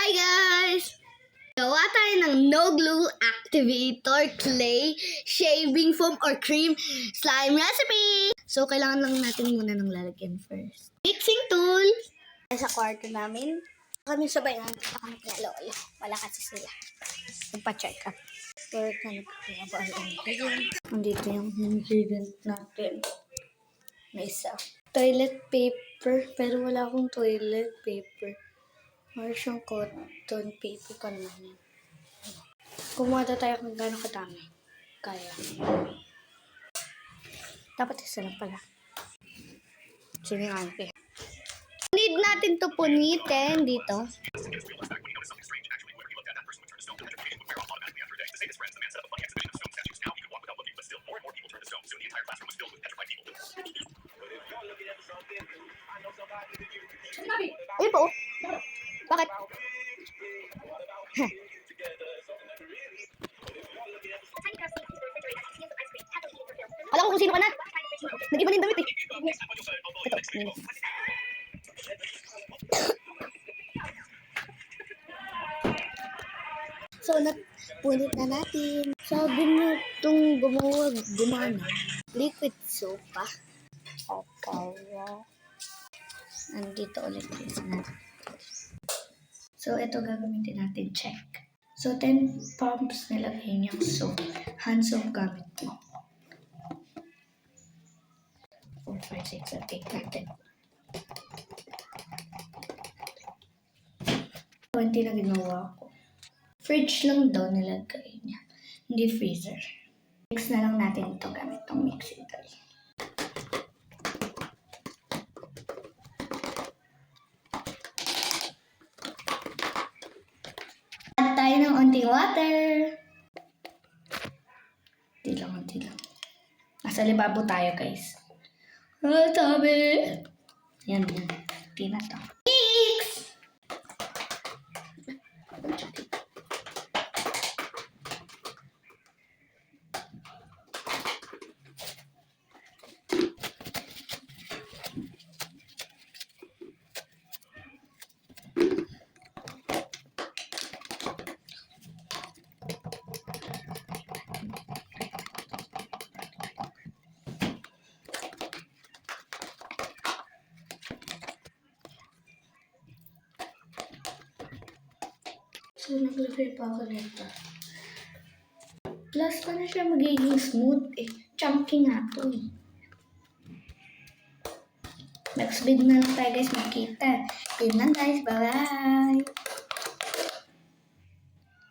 Hi guys! Gawa tayo ng no glue activator clay shaving foam or cream slime recipe. So kailangan lang natin muna ng lalagyan first. Mixing tool. Sa kwarto namin, kami sabay na kami kaya lolo. Wala kasi sila. Magpa-check up. So ito nandito yung ingredient natin. May isa. Toilet paper. Pero wala akong toilet paper. Or siyang cotton paper ko naman yan. Kumuha tayo kung gano'ng kadami. Kaya. Dapat isa lang pala. Sige nga, okay. Need natin to punitin dito. Ayun po. Bakit? Alam ko kung sino ka na. Nag-iba na yung damit eh. Ito, nini. So, napunit na natin. Sabi mo itong gumana. Liquid soap pa. Nandito ulit natin. So, ito gagamitin natin. Check. So, 10 pumps nilagay niyang soap. Hand soap gamit mo. 4, 5, 6, 8 natin. 20 na ginawa ko. Fridge lang daw nilagay niya. Hindi freezer. Mix na lang natin ito gamit itong mixing tool. Add tayo ng onting water. Unti lang. Nasa libabo tayo, guys. Tabi. Yan. Hindi na to. Mix! So, naglagay pa ako nito. Plus pa na siya magiging smooth eh. Chunky nga to eh. Next video na lang tayo guys magkita. Yun lang guys. Bye-bye!